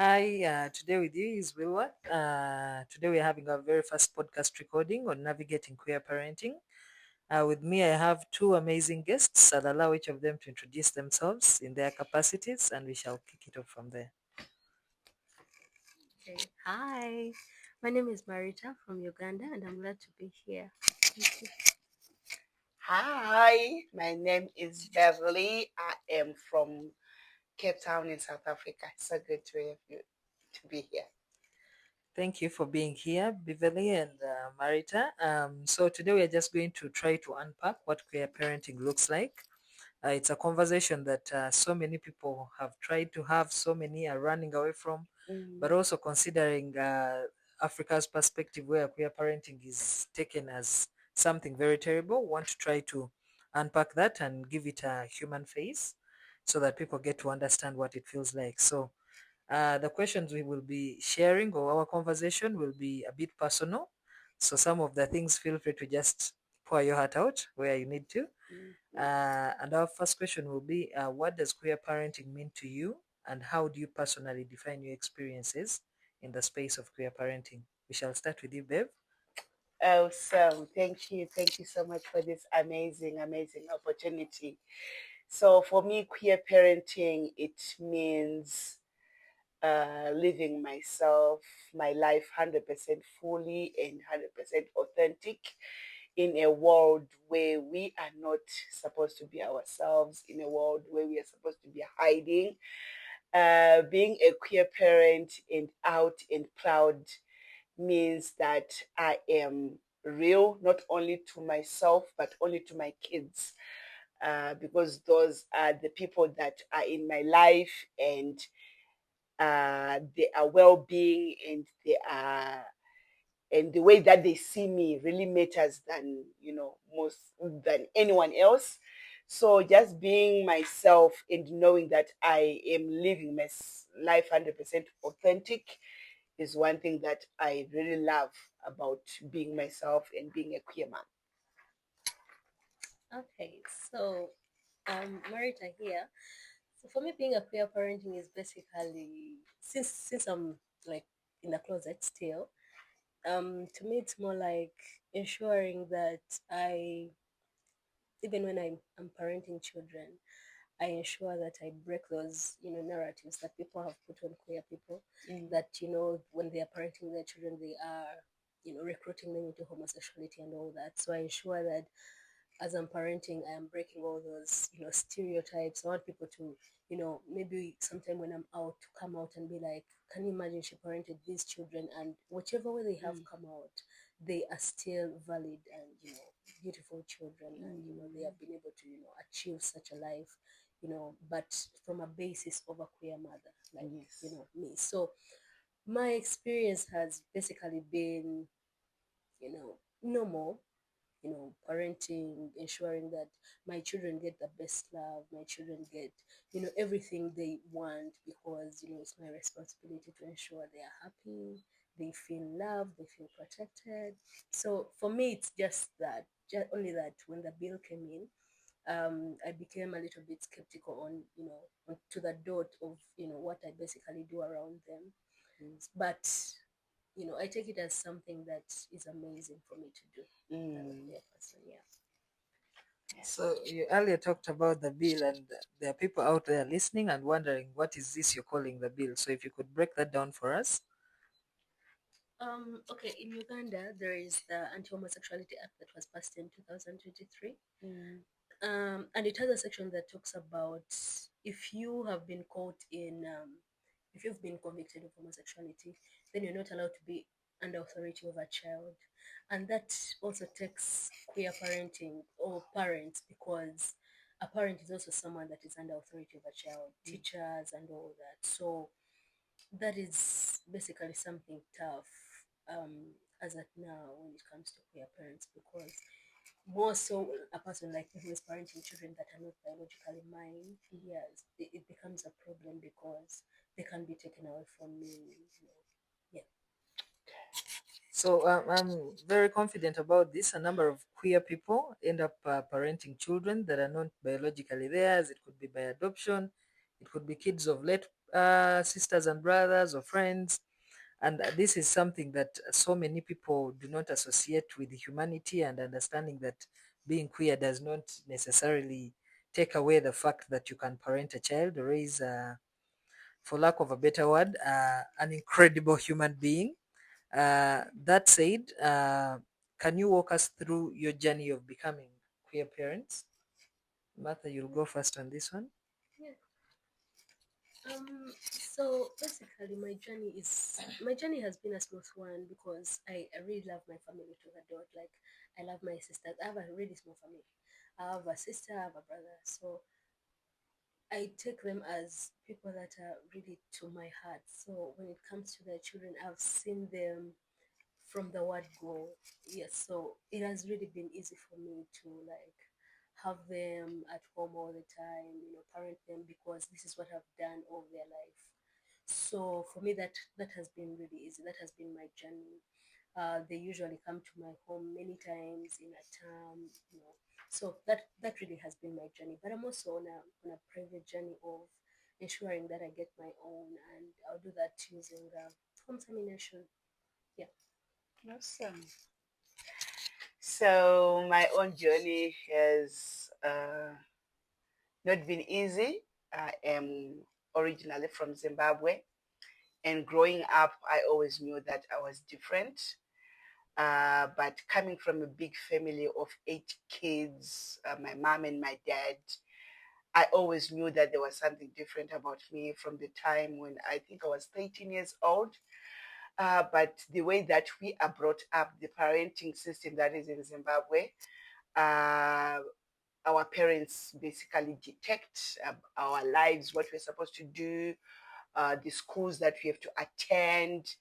Hi, today with you is Wilwa. Today we're having our very first podcast recording on navigating queer parenting. With me, I have two amazing guests. I'll allow each of them to introduce themselves in their capacities and we shall kick it off from there. Okay. Hi, my name is Marita from Uganda, and I'm glad to be here. Thank you. Hi, my name is Beverly. I am from Cape Town in South Africa. It's so good to have you to be here. Thank you for being here, Beverly and Marita. So today we are just going to try to unpack what queer parenting looks like. It's a conversation that so many people have tried to have, so many are running away from, but Mm. also considering Africa's perspective where queer parenting is taken as something very terrible, want to try to unpack that and give it a human face so that people get to understand what it feels like. So the questions we will be sharing or our conversation will be a bit personal. So some of the things feel free to just pour your heart out where you need to. Mhm. And our first question will be what does queer parenting mean to you, and how do you personally define your experiences in the space of queer parenting? We shall start with you, Bev. Awesome. Thank you. Thank you so much for this amazing opportunity. So, for me, queer parenting, it means living myself, my life 100% fully and 100% authentic in a world where we are not supposed to be ourselves, in a world where we are supposed to be hiding. Being a queer parent and out and proud means that I am real, not only to myself, but only to my kids, because those are the people that are in my life, and they are well-being, and they are, and the way that they see me really matters than most than anyone else. So just being myself and knowing that I am living my life 100% authentic is one thing that I really love about being myself and being a queer man. Okay, so Marita here. So for me, being a queer parenting is basically since I'm like in the closet still. To me, it's more like ensuring that I, even when I'm parenting children, I ensure that I break those, narratives that people have put on queer people, Mm. that, when they are parenting their children, they are, recruiting them into homosexuality and all that. So I ensure that as I'm parenting, I am breaking all those, stereotypes. I want people to, maybe sometime when I'm out, to come out and be like, can you imagine she parented these children, and whichever way they have Mm. come out, they are still valid and, beautiful children, and, they Mm. have been able to, achieve such a life, but from a basis of a queer mother, like, Yes. me. So my experience has basically been, normal, parenting, ensuring that my children get the best love, my children get, everything they want, because, it's my responsibility to ensure they are happy, they feel loved, they feel protected. So for me, it's just that, just only that when the bill came in, I became a little bit skeptical on, to the dot of, what I basically do around them. But, I take it as something that is amazing for me to do as a Mm. queer person. Yeah. So you earlier talked about the bill, and there are people out there listening and wondering what is this you're calling the bill. So if you could break that down for us. Okay, in Uganda, there is the Anti-Homosexuality Act that was passed in 2023. Mm. And it has a section that talks about if you have been caught in, if you've been convicted of homosexuality, then you're not allowed to be under authority of a child. And that also takes queer parenting or parents, because a parent is also someone that is under authority of a child, teachers and all that. So that is basically something tough, as at now when it comes to queer parents, because more so a person like me who is parenting children that are not biologically mine, yes, it becomes a problem because they can be taken away from me. Yeah. So I'm very confident about this. A number of queer people end up parenting children that are not biologically theirs. It could be by adoption. It could be kids of late sisters and brothers or friends. And this is something that so many people do not associate with humanity, and understanding that being queer does not necessarily take away the fact that you can parent a child, raise, for lack of a better word, an incredible human being. That said, can you walk us through your journey of becoming queer parents? Martha, you'll go first on this one. Yeah. So basically, my journey has been a smooth one because I really love my family to the dot. Like, I love my sisters. I have a really small family. I have a sister, I have a brother. So I take them as people that are really to my heart. So when it comes to their children, I've seen them from the word go. Yes, so it has really been easy for me to like have them at home all the time, parent them, because this is what I've done all their life. So for me, that has been really easy. That has been my journey. They usually come to my home many times in a term. So that really has been my journey. But I'm also on a private journey of ensuring that I get my own, and I'll do that using contamination. Yeah. Awesome. So my own journey has not been easy. I am originally from Zimbabwe, and growing up, I always knew that I was different. But coming from a big family of 8 kids, my mom and my dad, I always knew that there was something different about me from the time when I think I was 13 years old. But the way that we are brought up, the parenting system that is in Zimbabwe, uh, our parents basically detect our lives, what we're supposed to do, the schools that we have to attend,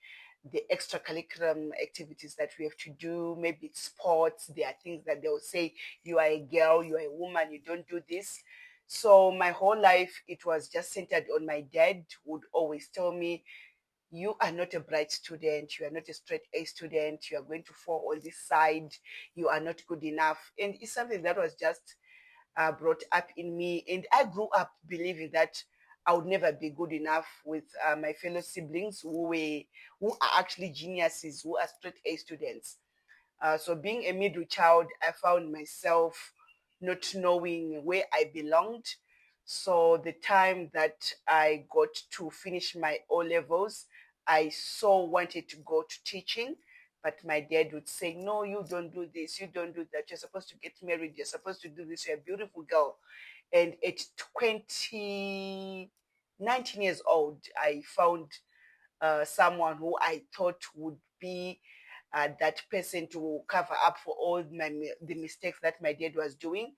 the extracurricular activities that we have to do. Maybe it's sports. There are things that they will say, you are a girl, you are a woman, you don't do this. So my whole life, it was just centered on my dad, who would always tell me, you are not a bright student, you are not a straight A student, you are going to fall on this side, you are not good enough. And it's something that was just brought up in me. And I grew up believing that I would never be good enough with my fellow siblings who are actually geniuses, who are straight A students. So being a middle child, I found myself not knowing where I belonged. So the time that I got to finish my O levels, I so wanted to go to teaching, but my dad would say, "No, you don't do this. You don't do that. You're supposed to get married. You're supposed to do this. You're a beautiful girl." And at 19 years old, I found someone who I thought would be that person to cover up for all the mistakes that my dad was doing.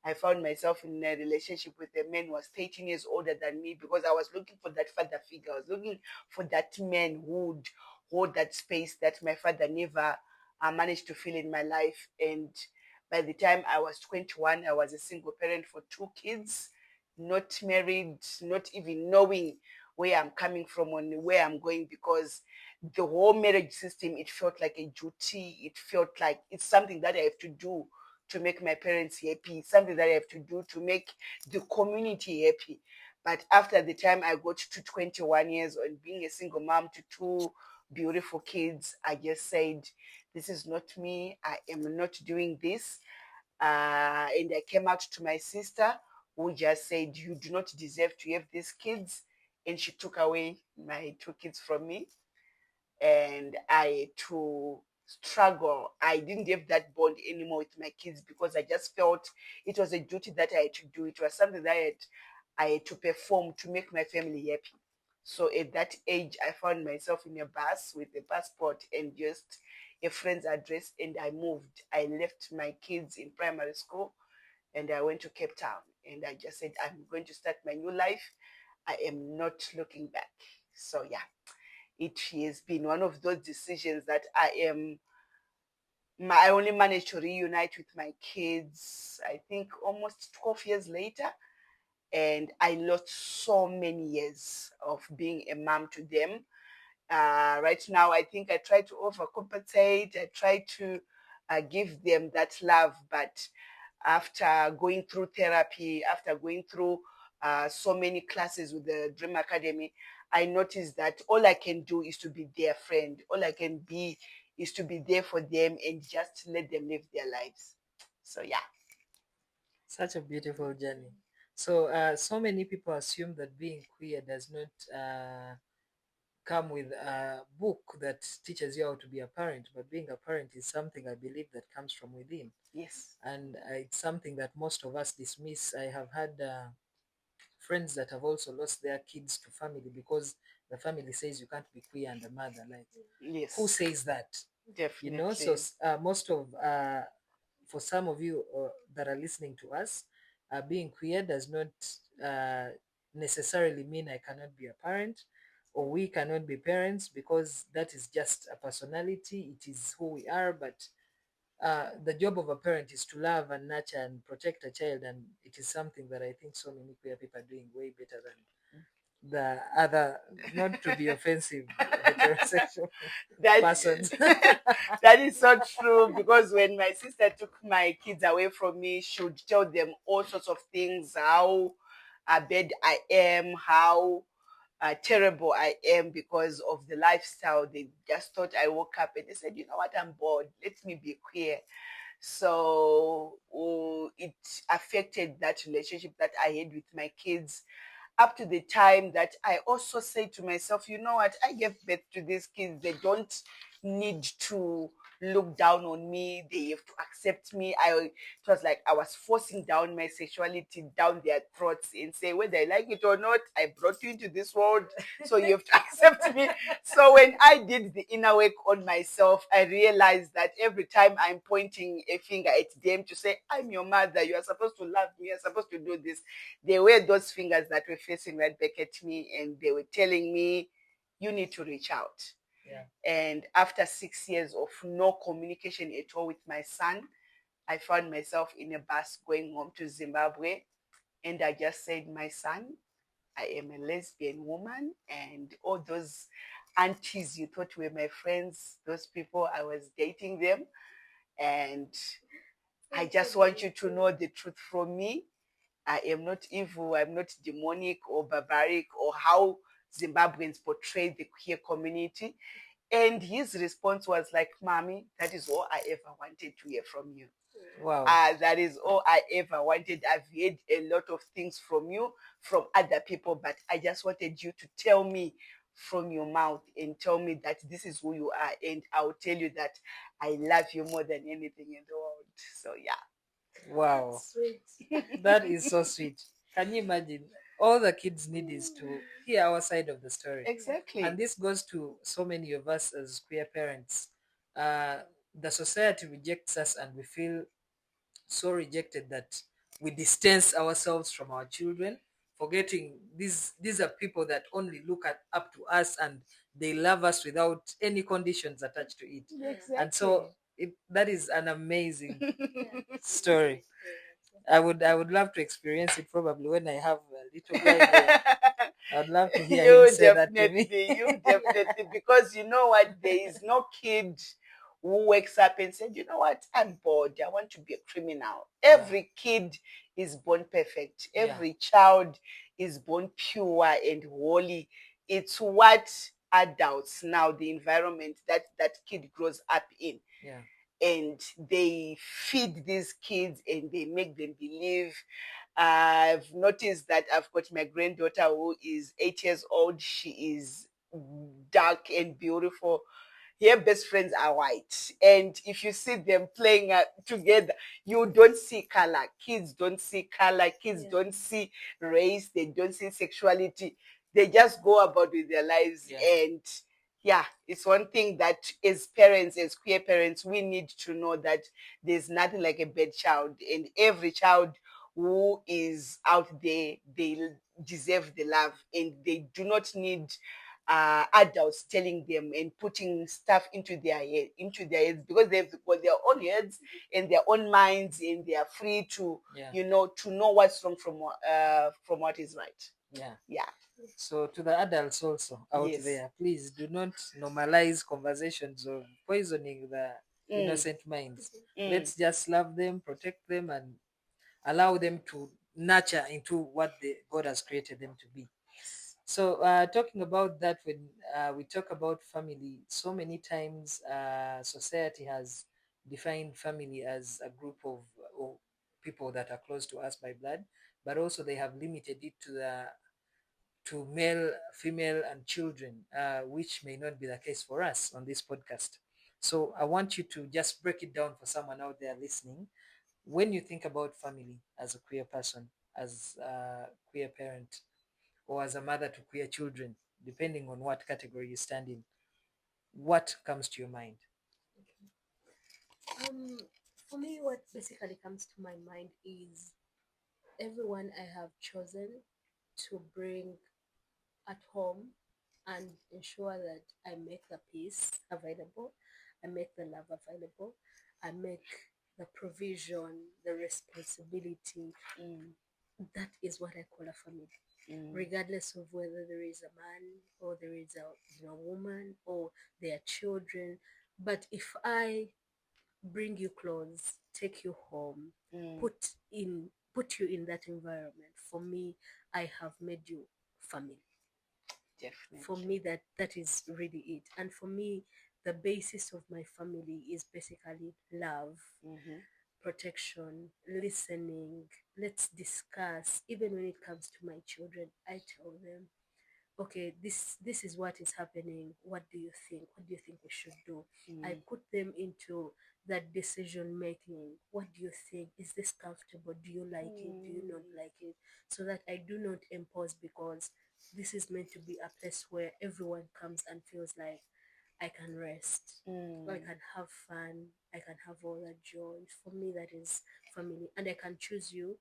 I found myself in a relationship with a man who was 13 years older than me, because I was looking for that father figure. I was looking for that man who would hold that space that my father never managed to fill in my life. And by the time I was 21, I was a single parent for 2 kids, not married, not even knowing where I'm coming from and where I'm going, because the whole marriage system, it felt like a duty. It felt like it's something that I have to do to make my parents happy, something that I have to do to make the community happy. But after the time I got to 21 years and being a single mom to 2 beautiful kids, I just said, this is not me. I am not doing this. And I came out to my sister, who just said, you do not deserve to have these kids. And she took away my 2 kids from me. And I had to struggle. I didn't have that bond anymore with my kids, because I just felt it was a duty that I had to do. It was something that I had to perform to make my family happy. So at that age, I found myself in a bus with a passport and just a friend's address, and I moved. I left my kids in primary school and I went to Cape Town, and I just said, I'm going to start my new life. I am not looking back. So yeah, it has been one of those decisions that I only managed to reunite with my kids, I think almost 12 years later. And I lost so many years of being a mom to them. Right now, I think I try to overcompensate. I try to give them that love. But after going through therapy, after going through so many classes with the Dream Academy, I noticed that all I can do is to be their friend. All I can be is to be there for them and just let them live their lives. So yeah. Such a beautiful journey. So, so many people assume that being queer does not come with a book that teaches you how to be a parent, but being a parent is something I believe that comes from within. Yes. And it's something that most of us dismiss. I have had friends that have also lost their kids to family because the family says you can't be queer and a mother. Like, who Yes. says that? So Definitely. most of for some of you that are listening to us, being queer does not uh, necessarily mean I cannot be a parent or we cannot be parents, because that is just a personality. It is who we are. But the job of a parent is to love and nurture and protect a child, and it is something that I think so many queer people are doing way better than the other, not to be offensive, heterosexual That persons. that is so true, because when my sister took my kids away from me, she would tell them all sorts of things, how bad I am, how terrible I am because of the lifestyle. They just thought I woke up and they said, you know what, I'm bored. Let me be queer. So it affected that relationship that I had with my kids, up to the time that I also say to myself, you know what, I gave birth to these kids. They don't need to look down on me. They have to accept me. It was like I was forcing down my sexuality down their throats and say, whether I like it or not, I brought you into this world, so you have to accept me. So when I did the inner work on myself, I realized that every time I'm pointing a finger at them to say, I'm your mother, you are supposed to love me, you're supposed to do this, they were those fingers that were facing right back at me, and they were telling me, you need to reach out. Yeah. And after 6 years of no communication at all with my son, I found myself in a bus going home to Zimbabwe. And I just said, my son, I am a lesbian woman, and all those aunties you thought were my friends, those people, I was dating them. And I just want you to know the truth from me. I am not evil, I'm not demonic or barbaric, or how Zimbabweans portray the queer community. And his response was like, Mommy, that is all I ever wanted to hear from you. Wow. That is all I ever wanted. I've heard a lot of things from you, from other people, but I just wanted you to tell me from your mouth and tell me that this is who you are. And I'll tell you that I love you more than anything in the world. So, yeah. Wow. That is so sweet. Can you imagine? All the kids need is to hear our side of the story. Exactly. And this goes to so many of us as queer parents. Uh, the society rejects us and we feel so rejected that we distance ourselves from our children, forgetting these are people that only look up to us, and they love us without any conditions attached to it. Exactly. And so that is an amazing story. I would love to experience it probably when I have a little guy there. I'd love to hear him say that to me. You definitely, because you know what, there is no kid who wakes up and said, you know what, I'm bored, I want to be a criminal. Every kid is born perfect. Every child is born pure and holy. It's what adults now, the environment that that kid grows up in. Yeah. And they feed these kids and they make them believe. I've noticed that I've got my granddaughter who is 8 years old. She is dark and beautiful. Her best friends are white. And if you see them playing together, you don't see color. Kids don't see color. Kids don't see race. They don't see sexuality. They just go about with their lives. And yeah, it's one thing that as parents, as queer parents, we need to know that there's nothing like a bad child. And every child who is out there, they deserve the love, and they do not need adults telling them and putting stuff into their heads, because they've got their own heads and their own minds, and they are free to to know what's wrong from what is right. Yeah. So to the adults also out there, please do not normalize conversations of poisoning the innocent minds. Let's just love them, protect them, and allow them to nurture into what God has created them to be. So, talking about that, when we talk about family, so many times society has defined family as a group of people that are close to us by blood, but also they have limited it to male, female, and children, which may not be the case for us on this podcast. So, I want you to just break it down for someone out there listening. When you think about family as a queer person, as a queer parent, or as a mother to queer children, depending on what category you stand in, what comes to your mind? For me, what basically comes to my mind is everyone I have chosen to bring at home and ensure that I make the peace available, I make the love available, I make the provision, the responsibility. That is what I call a family. Regardless of whether there is a man or there is a woman or their children. But if I bring you clothes, take you home, put you in that environment, for me, I have made you family. For Definitely. me, that is really it. And for me, the basis of my family is basically love, protection, listening. Let's discuss. Even when it comes to my children, I tell them, okay, this is what is happening. What do you think? What do you think we should do? I put them into that decision making. What do you think? Is this comfortable? Do you like it? Do you not like it? So that I do not impose, because this is meant to be a place where everyone comes and feels like I can rest, I can have fun, I can have all that joy. For me, that is family. And I can choose you.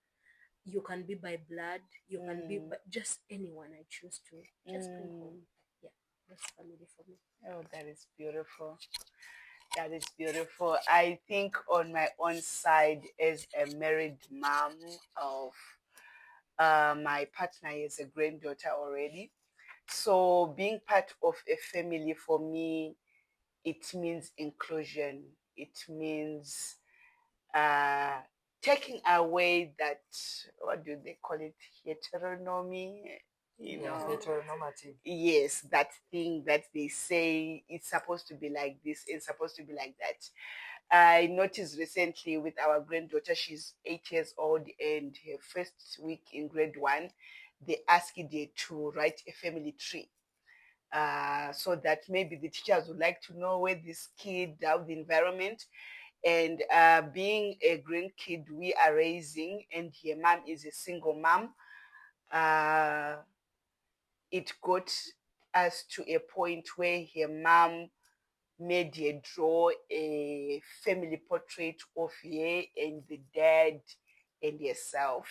You can be by blood, you can be but just anyone I choose to just bring home. Yeah, that's family for me. Oh, that is beautiful. That is beautiful. I think on my own side, as a married mom of my partner is a granddaughter already. So being part of a family for me, it means inclusion. It means uh, taking away that, what do they call it, heteronomy, you Yeah, know. heteronormative. Yes, that thing that they say it's supposed to be like this, it's supposed to be like that. I noticed recently with our granddaughter, she's 8 years old, and her first week in grade one, they asked her to write a family tree. So that maybe the teachers would like to know where this kid, how the environment, and being a grandkid we are raising, and her mom is a single mom. Uh, it got us to a point where her mom made her draw a family portrait of her and the dad and herself,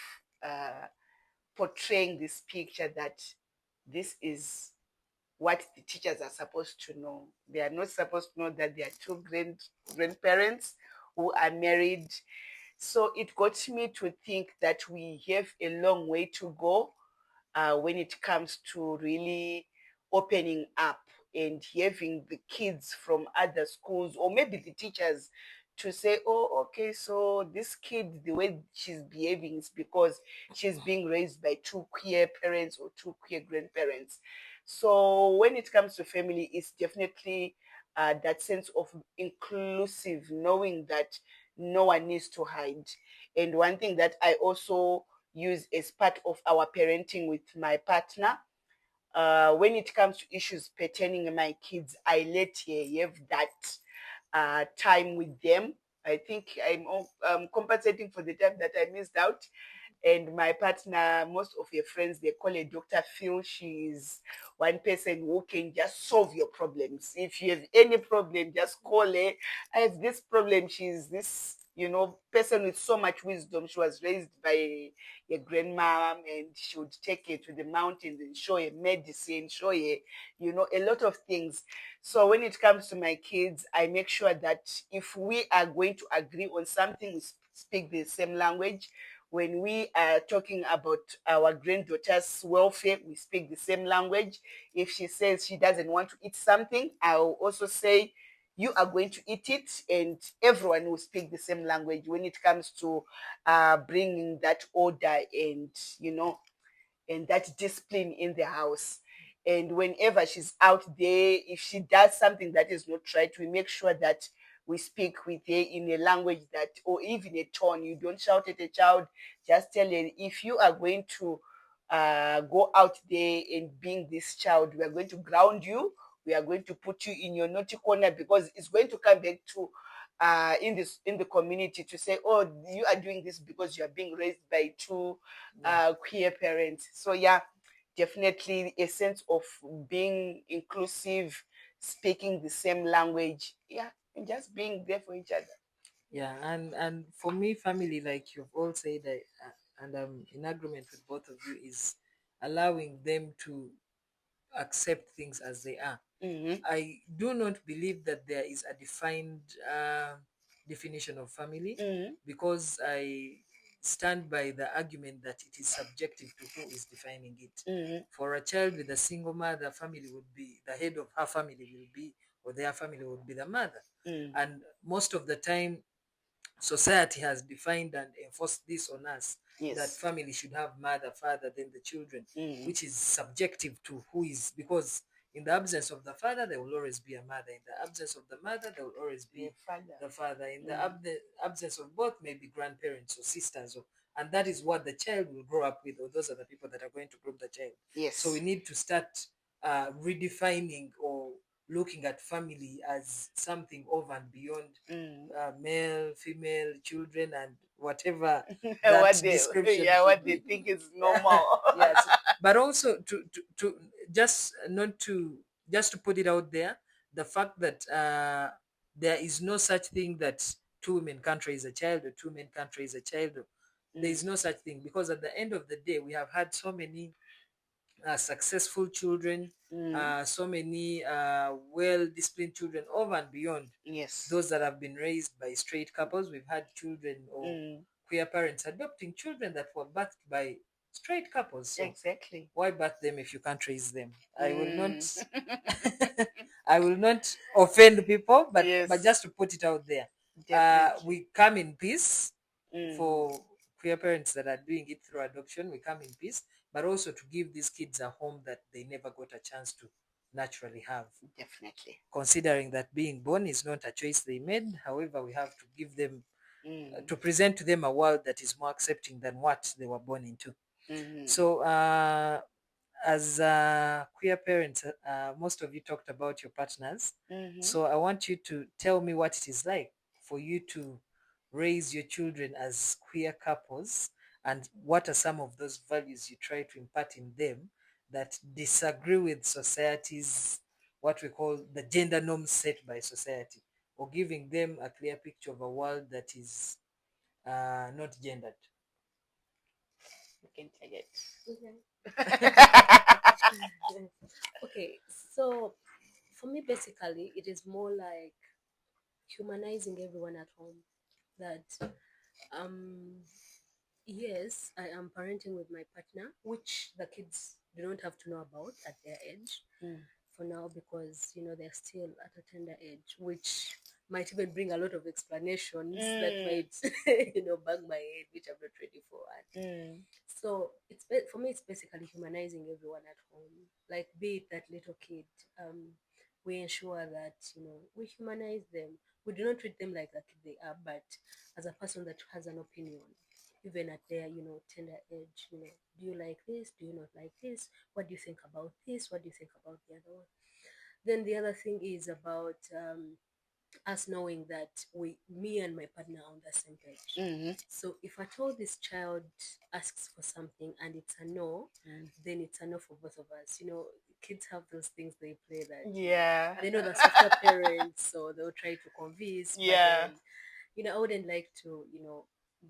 portraying this picture that this is what the teachers are supposed to know. They are not supposed to know that they are two grandparents who are married. So it got me to think that we have a long way to go when it comes to really opening up and having the kids from other schools or maybe the teachers to say, oh, okay, so this kid, the way she's behaving is because she's being raised by two queer parents or two queer grandparents. So when it comes to family, it's definitely that sense of inclusive, knowing that no one needs to hide. And one thing that I also use as part of our parenting with my partner. When it comes to issues pertaining my kids, I let her have that time with them. I think I'm compensating for the time that I missed out. And my partner, most of your friends, they call her Dr. Phil. She's one person who can just solve your problems. If you have any problem, just call her. I have this problem. She's this, person with so much wisdom. She was raised by a grandma, and she would take her to the mountains and show her medicine, show her, a lot of things. So when it comes to my kids, I make sure that if we are going to agree on something, we speak the same language. When we are talking about our granddaughter's welfare, we speak the same language. If she says she doesn't want to eat something, I'll also say, you are going to eat it, and everyone will speak the same language when it comes to bringing that order and, and that discipline in the house. And whenever she's out there, if she does something that is not right, we make sure that we speak with her in a language that, or even a tone. You don't shout at a child. Just tell her, if you are going to go out there and being this child, we are going to ground you. We are going to put you in your naughty corner, because it's going to come back to in the community to say, oh, you are doing this because you are being raised by two queer parents. So yeah, definitely a sense of being inclusive, speaking the same language, yeah, and just being there for each other. Yeah, and for me, family, like you've all said, and I'm in agreement with both of you, is allowing them to accept things as they are. Mm-hmm. I do not believe that there is a defined definition of family, Mm-hmm. because I stand by the argument that it is subjective to who is defining it. Mm-hmm. For a child with a single mother, family would be the head of her family will be, or their family would be the mother. Mm. And most of the time, society has defined and enforced this on us, that Yes. family should have mother, father, then the children, Mm. which is subjective to who is, because in the absence of the father, there will always be a mother. In the absence of the mother, there will always The be father. the father. In the Mm. absence of both, maybe grandparents or sisters, and that is what the child will grow up with, or those are the people that are going to groom the child. Yes. So we need to start redefining or looking at family as something over and beyond male, female, children, and whatever that what they, description yeah, should what they be. think is normal. Yes, but also to just not to just to put it out there, the fact that there is no such thing that two women can't raise a child, or two men can't raise a child. There is no such thing, because at the end of the day, we have had so many successful children, so many well-disciplined children, over and beyond Yes. those that have been raised by straight couples. We've had children or queer parents adopting children that were birthed by straight couples. So Exactly. why birth them if you can't raise them? I will not Mm. I will not offend people, but Yes. just to put it out there, Definitely. we come in peace. Mm. For queer parents that are doing it through adoption, we come in peace, but also to give these kids a home that they never got a chance to naturally have. Definitely. Considering that being born is not a choice they made, however, we have to give them, Mm. to present to them a world that is more accepting than what they were born into. Mm-hmm. So, as queer parents, most of you talked about your partners. Mm-hmm. So I want you to tell me what it is like for you to raise your children as queer couples, and what are some of those values you try to impart in them that disagree with society's, what we call the gender norms set by society, or giving them a clear picture of a world that is not gendered. You can take it. Okay, so for me, basically, it is more like humanizing everyone at home. That um yes, I am parenting with my partner, which the kids do not have to know about at their age for now, because they're still at a tender age, which might even bring a lot of explanations that might bug my head, which I'm not ready for. So for me, it's basically humanizing everyone at home. Like, be it that little kid, we ensure that we humanize them. We do not treat them like the kid they are, but as a person that has an opinion, even at their tender age. Do you like this? Do you not like this? What do you think about this? What do you think about the other one? Then the other thing is about us knowing that me and my partner are on the same page. Mm-hmm. So if at all this child asks for something and it's a no, then it's a no for both of us. Kids have those things they play that Yeah. they know the softer parents, so they'll try to convince. Yeah. But then, I wouldn't like to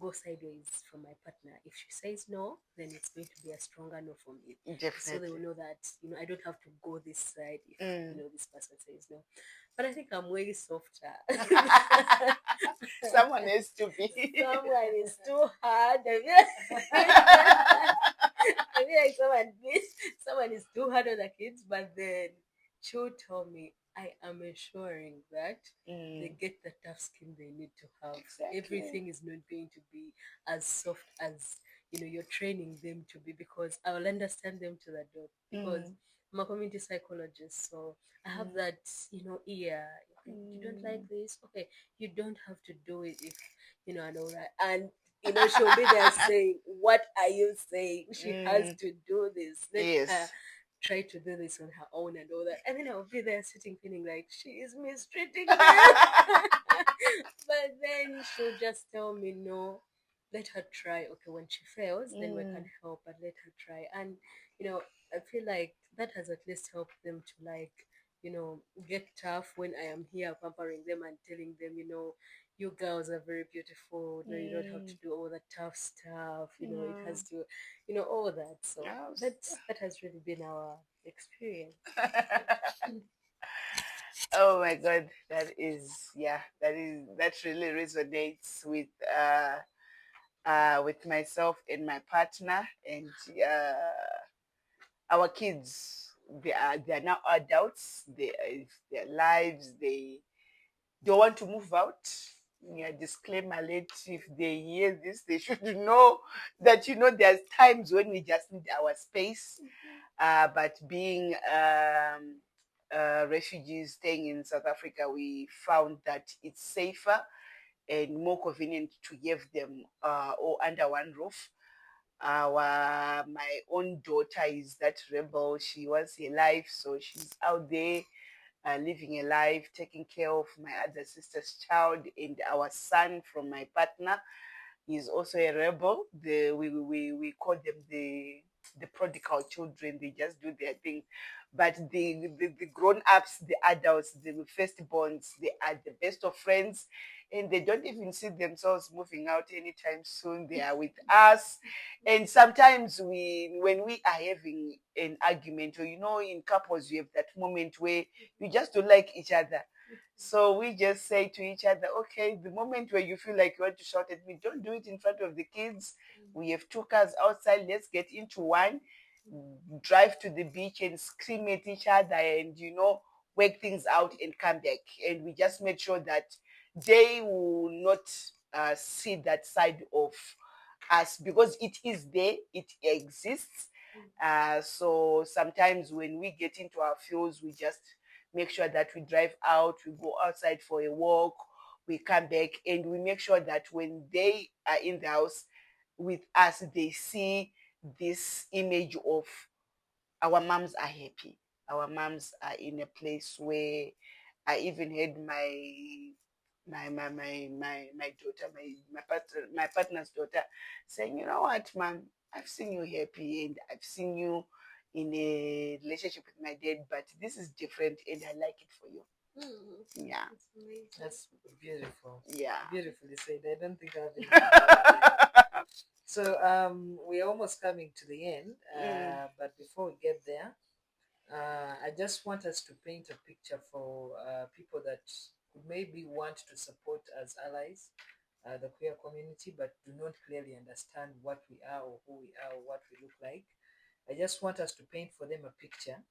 go sideways from my partner. If she says no, then it's going to be a stronger no for me. So they will Definitely. know that I don't have to go this side if Mm. this person says no. But I think I'm way softer. Someone has to be. Someone is too hard. I feel like someone is too hard on the kids, but then she'll tell me, I am ensuring that they get the tough skin they need to have. Exactly. Everything is not going to be as soft as you're training them to be, because I will understand them to the dot, because I'm a community psychologist, so I have that ear. Okay, you don't like this, okay, you don't have to do it if and all that. And she'll be there saying, what are you saying? She has to do this. Let her Yes. try to do this on her own and all that. And then I'll be there sitting feeling like she is mistreating them. But then she'll just tell me, no, let her try. Okay, when she fails, then we can help, but let her try. And, I feel like that has at least helped them to, like, get tough when I am here pampering them and telling them, you girls are very beautiful. No, you don't have to do all the tough stuff. It has to, all that. So that has really been our experience. Oh my God, that really resonates with myself and my partner and our kids. They are now adults. Their lives. They don't want to move out. Yeah, disclaimer alert, if they hear this, they should know that there's times when we just need our space. But being refugees staying in South Africa, we found that it's safer and more convenient to have them all under one roof. My own daughter is that rebel. She wants a life, so she's out there living a life, taking care of my other sister's child and our son from my partner. He's also a rebel. We call them the prodigal children. They just do their thing. But the grown ups, the adults, the firstborns, they are the best of friends, and they don't even see themselves moving out anytime soon. They are with us, and sometimes when we are having an argument, or in couples, you have that moment where you just don't like each other. So we just say to each other, okay, the moment where you feel like you want to shout at me, don't do it in front of the kids. We have 2 cars outside. Let's get into one, drive to the beach and scream at each other and, work things out and come back. And we just made sure that they will not see that side of us, because it is there, it exists. So sometimes when we get into our fields, we just make sure that we drive out, we go outside for a walk, we come back, and we make sure that when they are in the house with us, they see this image of our moms are happy. Our moms are in a place where I even had my daughter, my partner's daughter saying, you know what, mom, I've seen you happy and I've seen you in a relationship with my dad, but this is different and I like it for you. Yeah. That's beautiful. Yeah. Beautifully said. I don't think I've been. So we're almost coming to the end. But before we get there, I just want us to paint a picture for people that maybe want to support as allies the queer community, but do not clearly understand what we are or who we are or what we look like. I just want us to paint for them a picture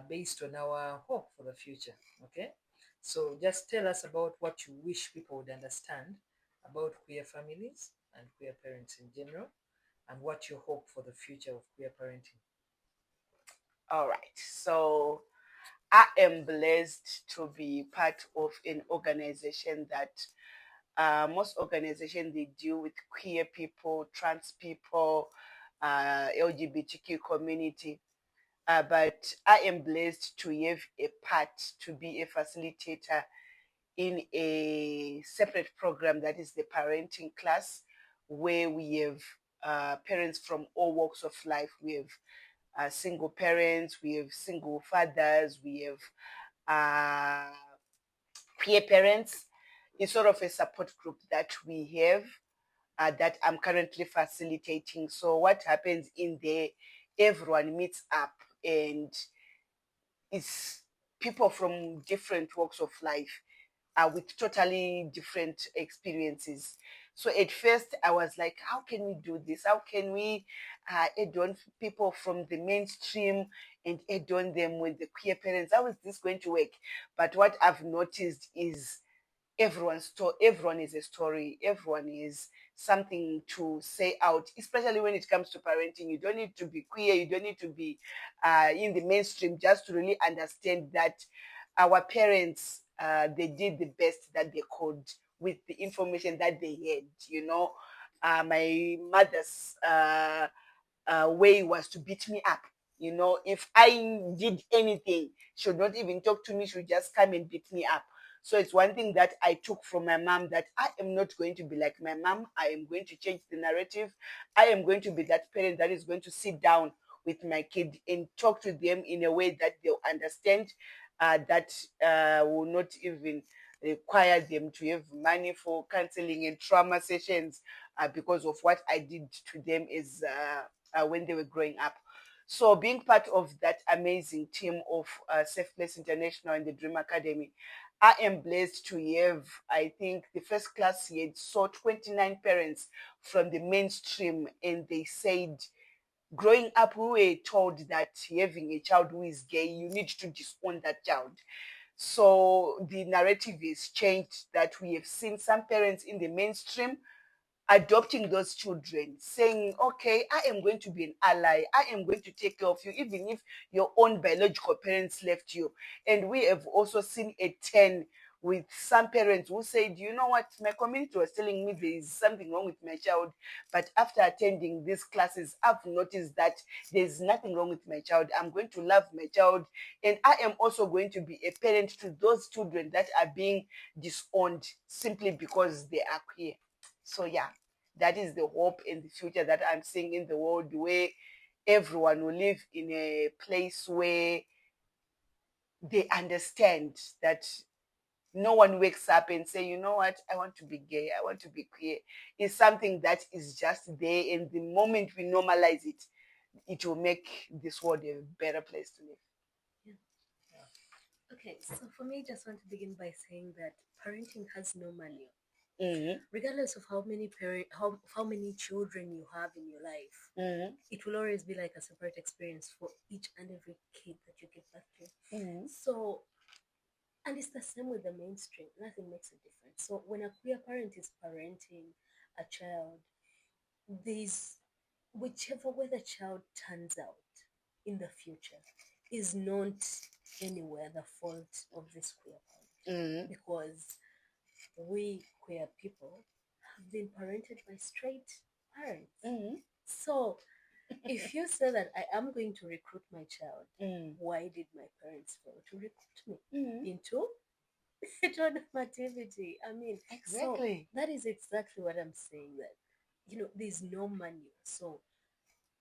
based on our hope for the future. Okay, so just tell us about what you wish people would understand about queer families and queer parents in general, and what you hope for the future of queer parenting. All right. So I am blessed to be part of an organization that most organizations, they deal with queer people, trans people, LGBTQ community. But I am blessed to have a part to be a facilitator in a separate program that is the parenting class, where we have parents from all walks of life. We have single parents, we have single fathers, we have uh, peer parents. It's sort of a support group that we have that I'm currently facilitating. So what happens in there, everyone meets up, and it's people from different walks of life with totally different experiences. So at first I was like, how can we do this? How can we add on people from the mainstream and add on them with the queer parents. How is this going to work? But what I've noticed is everyone is a story. Everyone is something to say out, especially when it comes to parenting. You don't need to be queer. You don't need to be in the mainstream just to really understand that our parents, they did the best that they could with the information that they had. My mother's way was to beat me up. If I did anything, she would not even talk to me. She would just come and beat me up. So it's one thing that I took from my mom, that I am not going to be like my mom. I am going to change the narrative. I am going to be that parent that is going to sit down with my kid and talk to them in a way that they'll understand, that will not even require them to have money for counseling and trauma sessions, because of what I did to them is when they were growing up. So being part of that amazing team of Safe Place International and the Dream Academy, I am blessed to have, I think, the first class here saw 29 parents from the mainstream, and they said, growing up, we were told that having a child who is gay, you need to disown that child. So the narrative is changed, that we have seen some parents in the mainstream adopting those children, saying, okay, I am going to be an ally. I am going to take care of you, even if your own biological parents left you. And we have also seen a 10 with some parents who said, you know what, my community was telling me there is something wrong with my child. But after attending these classes, I've noticed that there's nothing wrong with my child. I'm going to love my child. And I am also going to be a parent to those children that are being disowned simply because they are queer. So yeah, that is the hope in the future that I'm seeing in the world, where everyone will live in a place where they understand that no one wakes up and say, you know what, I want to be gay, I want to be queer. It's something that is just there, and the moment we normalize it, it will make this world a better place to live. Yeah. Okay, so for me, just want to begin by saying that parenting has no manual. Mm-hmm. Regardless of how many children you have in your life, Mm-hmm. it will always be like a separate experience for each and every kid that you give birth to. Mm-hmm. So, and it's the same with the mainstream. Nothing makes a difference. So when a queer parent is parenting a child, there's whichever way the child turns out in the future is not anywhere the fault of this queer parent, Mm-hmm. because we queer people have been parented by straight parents. Mm-hmm. So if you say that I am going to recruit my child, Mm-hmm. why did my parents fail to recruit me Mm-hmm. into heteronormativity? I mean, so Exactly. that is exactly what I'm saying, that there's no manual. So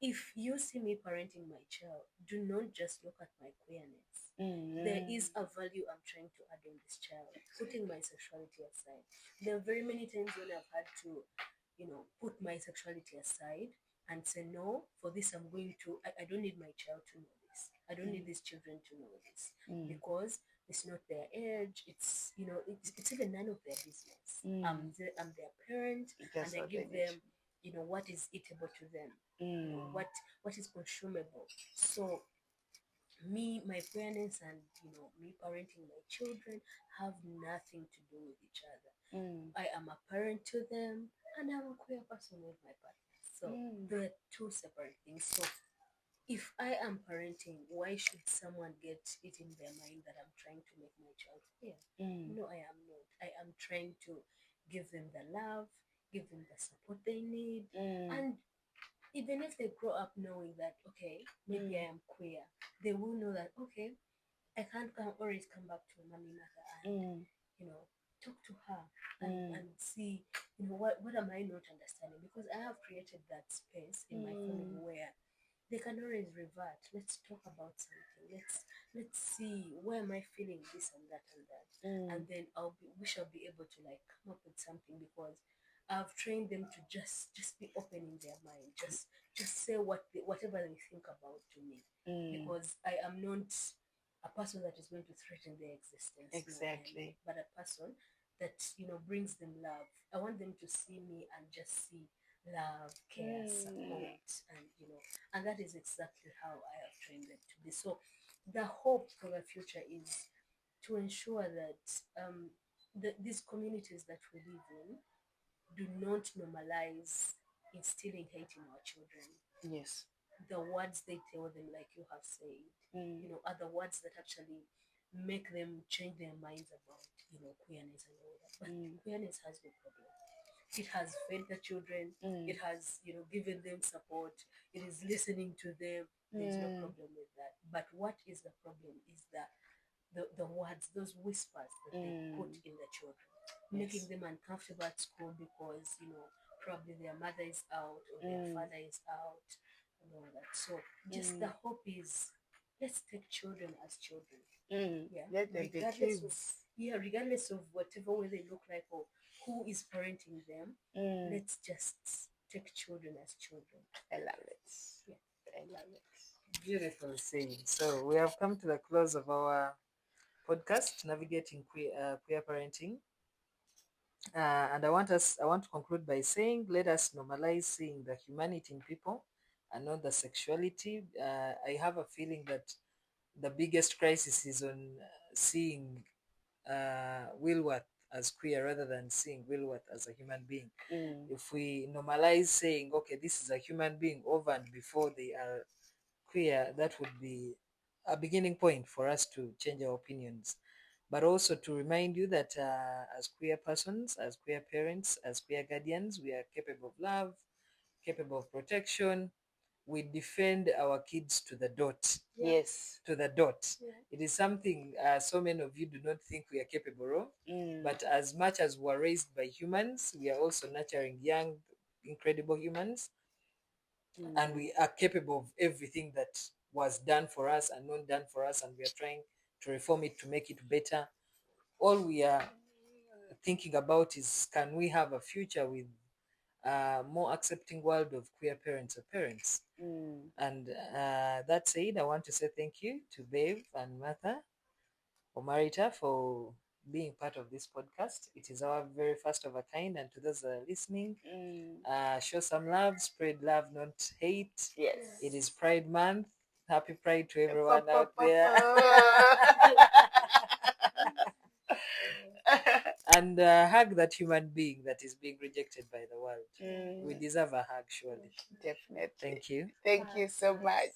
if you see me parenting my child, do not just look at my queerness. There Mm-hmm. is a value I'm trying to add on this child, putting my sexuality aside. There are very many times when I've had to, put my sexuality aside and say, no, for this I'm going to, I don't need my child to know this. I don't need these children to know this, Mm-hmm. because it's not their age. It's even none of their business. Mm. I'm their parent, and That's I what they give need. them, what is eatable to them, Mm. what is consumable. So me, my parents, and me parenting my children have nothing to do with each other. Mm. I am a parent to them, and I'm a queer person with my partner. So Mm. they're two separate things. So if I am parenting, why should someone get it in their mind that I'm trying to make my child queer? Mm. No, I am not. I am trying to give them the love, give them the support they need, Mm. and even if they grow up knowing that, okay, maybe I am queer, they will know that, okay, I can't always come back to mommy mother and, Mm. you know, talk to her Mm. and see, what am I not understanding? Because I have created that space in my family Mm. where they can always revert. Let's talk about something. Let's see, where am I feeling this and that and that, and Mm. then we shall be able to like come up with something, because I've trained them to just be open in their mind, just say whatever they think about to me, Mm. because I am not a person that is going to threaten their existence. No, I am not, Exactly. but a person that brings them love. I want them to see me and just see love, care, support, and and that is exactly how I have trained them to be. So the hope for the future is to ensure that these communities that we live in do not normalize instilling hate in our children. Yes. The words they tell them, like you have said, are the words that actually make them change their minds about, queerness and all that. But queerness has no problem. It has fed the children. It has, given them support. It is listening to them. There's no problem with that. But what is the problem is the words, those whispers that they put in the children, making them uncomfortable at school because, probably their mother is out or their father is out and all that. So just the hope is, let's take children as children. Yeah. Let them be Regardless of kids. regardless of whatever way they look like or who is parenting them, let's just take children as children. I love it. Yeah. I love it. Beautiful saying. So we have come to the close of our podcast, Navigating Queer Parenting. And I want to conclude by saying, let us normalize seeing the humanity in people and not the sexuality. I have a feeling that the biggest crisis is on seeing Wilworth as queer rather than seeing Wilworth as a human being. If we normalize saying, okay, this is a human being over and before they are queer, that would be a beginning point for us to change our opinions. But also to remind you that as queer persons, as queer parents, as queer guardians, we are capable of love, capable of protection. We defend our kids to the dot. Yes. To the dot. It is something so many of you do not think we are capable of. But as much as we are raised by humans, we are also nurturing young, incredible humans. And we are capable of everything that was done for us and not done for us, and we are trying to reform it to make it better. All we are thinking about is, can we have a future with a more accepting world of queer parents or parents? And that said, I want to say thank you to Babe and Martha or Marita for being part of this podcast. It is our very first of a kind, and to those that are listening, show some love, spread love, not hate. Yes. It is Pride Month. Happy Pride to everyone out there. And hug that human being that is being rejected by the world. We deserve a hug, surely. Definitely. Thank you. Thank you so much.